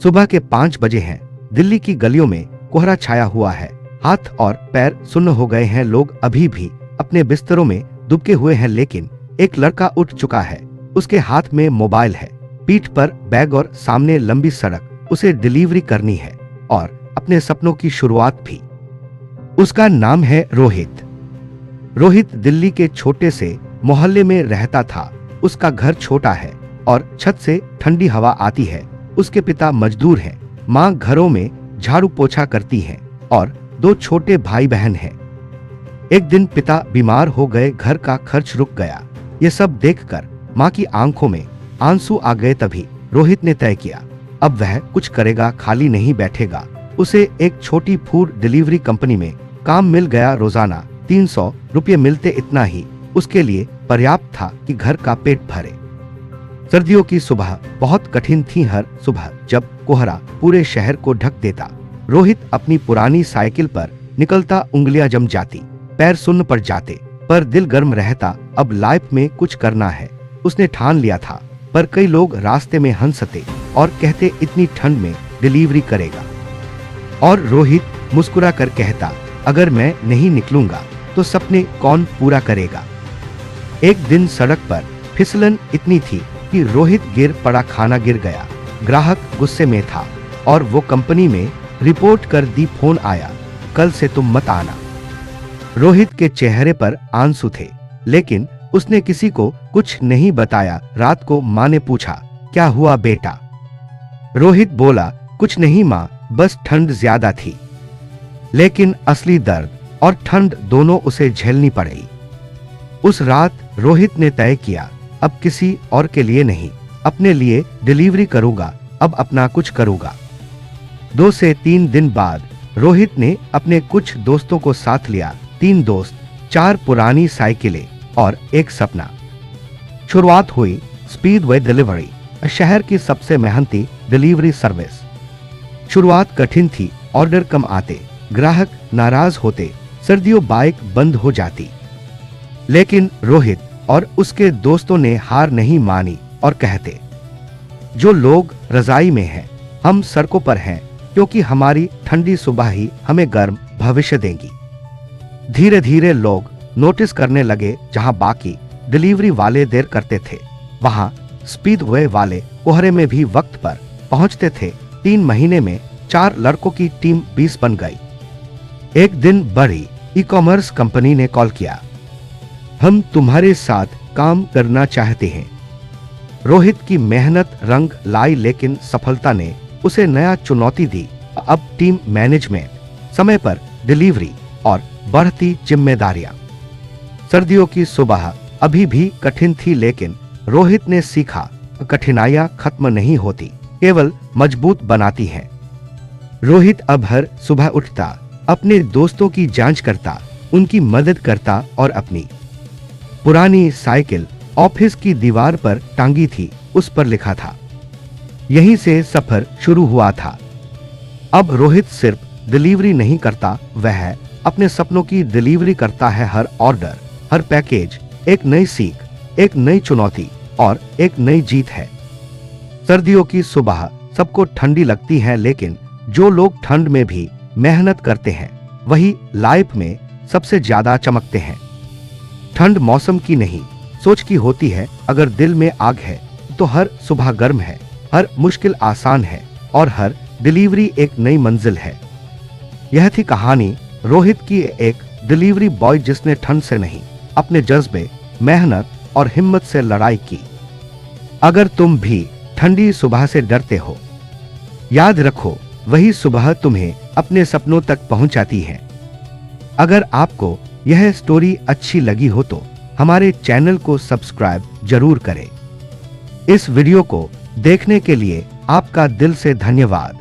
सुबह के 5 बजे हैं। दिल्ली की गलियों में कोहरा छाया हुआ है। हाथ और पैर सुन्न हो गए हैं। लोग अभी भी अपने बिस्तरों में दुबके हुए हैं, लेकिन एक लड़का उठ चुका है। उसके हाथ में मोबाइल है, पीठ पर बैग और सामने लंबी सड़क। उसे डिलीवरी करनी है और अपने सपनों की शुरुआत भी। उसका नाम है रोहित। रोहित दिल्ली के छोटे से मोहल्ले में रहता था। उसका घर छोटा है और छत से ठंडी हवा आती है। उसके पिता मजदूर हैं, माँ घरों में झाड़ू पोछा करती हैं और 2 छोटे भाई बहन हैं। एक दिन पिता बीमार हो गए, घर का खर्च रुक गया। ये सब देखकर माँ की आंखों में आंसू आ गए। तभी रोहित ने तय किया, अब वह कुछ करेगा, खाली नहीं बैठेगा। उसे एक छोटी फूड डिलीवरी कंपनी में काम मिल गया। रोजाना 300 रुपये मिलते। इतना ही उसके लिए पर्याप्त था कि घर का पेट भरे। सर्दियों की सुबह बहुत कठिन थी। हर सुबह जब कोहरा पूरे शहर को ढक देता, रोहित अपनी पुरानी साइकिल पर निकलता। उंगलियां जम जाती, पैर सुन्न पड़ जाते, पर दिल गर्म रहता। अब लाइफ में कुछ करना है, उसने ठान लिया था। पर कई लोग रास्ते में हंसते और कहते, इतनी ठंड में डिलीवरी करेगा। और रोहित मुस्कुरा कर कहता, अगर मैं नहीं निकलूंगा तो सपने कौन पूरा करेगा। एक दिन सड़क पर फिसलन इतनी थी कि रोहित गिर पड़ा। खाना गिर गया। ग्राहक गुस्से में था और वो कंपनी में रिपोर्ट कर दी। फोन आया, कल से तुम मत आना। रोहित के चेहरे पर आंसू थे, लेकिन उसने किसी को कुछ नहीं बताया। रात को माँ ने पूछा, क्या हुआ बेटा? रोहित बोला, कुछ नहीं माँ, बस ठंड ज्यादा थी। लेकिन असली दर्द और ठंड दोनों उसे झेलनी पड़ी। उस रात रोहित ने तय किया, अब किसी और के लिए नहीं, अपने लिए डिलीवरी करूंगा। अब अपना कुछ करूंगा। 2 से 3 दिन बाद रोहित ने अपने कुछ दोस्तों को साथ लिया। 3 दोस्त, 4 पुरानी साइकिलें और एक सपना। शुरुआत हुई स्पीडवे डिलीवरी, शहर की सबसे मेहनती डिलीवरी सर्विस। शुरुआत कठिन थी, ऑर्डर कम आते, ग्राहक नाराज होते, सर्दियों बाइक बंद हो जाती। लेकिन रोहित और उसके दोस्तों ने हार नहीं मानी और कहते, जो लोग रजाई में हैं, हम सड़कों पर हैं, क्योंकि हमारी ठंडी सुबह ही हमें गर्म भविष्य देंगी। धीरे धीरे लोग नोटिस करने लगे, जहां बाकी डिलीवरी वाले देर करते थे, वहां स्पीडवे वाले कोहरे में भी वक्त पर पहुंचते थे। 3 महीने में 4 लड़कों की टीम 20 बन गई। एक दिन बड़ी ई-कॉमर्स कंपनी ने कॉल किया, हम तुम्हारे साथ काम करना चाहते हैं। रोहित की मेहनत रंग लाई, लेकिन सफलता ने उसे नया चुनौती दी। अब टीम मैनेजमेंट, समय पर डिलीवरी और बढ़ती जिम्मेदारियां। सर्दियों की सुबह अभी भी कठिन थी, लेकिन रोहित ने सीखा, कठिनाइयां खत्म नहीं होती, केवल मजबूत बनाती हैं। रोहित अब हर सुबह उठता, अपने दोस्तों की जांच करता, उनकी मदद करता और अपनी पुरानी साइकिल ऑफिस की दीवार पर टांगी थी। उस पर लिखा था, यहीं से सफर शुरू हुआ था। अब रोहित सिर्फ डिलीवरी नहीं करता, वह अपने सपनों की डिलीवरी करता है। हर ऑर्डर, हर पैकेज एक नई सीख, एक नई चुनौती और एक नई जीत है। सर्दियों की सुबह सबको ठंडी लगती है, लेकिन जो लोग ठंड में भी मेहनत करते हैं, वही लाइफ में सबसे ज्यादा चमकते हैं। ठंड मौसम की नहीं, सोच की होती है। अगर दिल में आग है तो हर सुबह गर्म है, हर मुश्किल आसान है और हर डिलीवरी एक नई मंजिल है। यह थी कहानी रोहित की, एक डिलीवरी बॉय जिसने ठंड से नहीं, अपने जज्बे, मेहनत और हिम्मत से लड़ाई की। अगर तुम भी ठंडी सुबह से डरते हो, याद रखो, वही सुबह तुम्हें अपने सपनों तक पहुंचाती है। अगर आपको यह स्टोरी अच्छी लगी हो तो हमारे चैनल को सब्सक्राइब जरूर करें। इस वीडियो को देखने के लिए आपका दिल से धन्यवाद।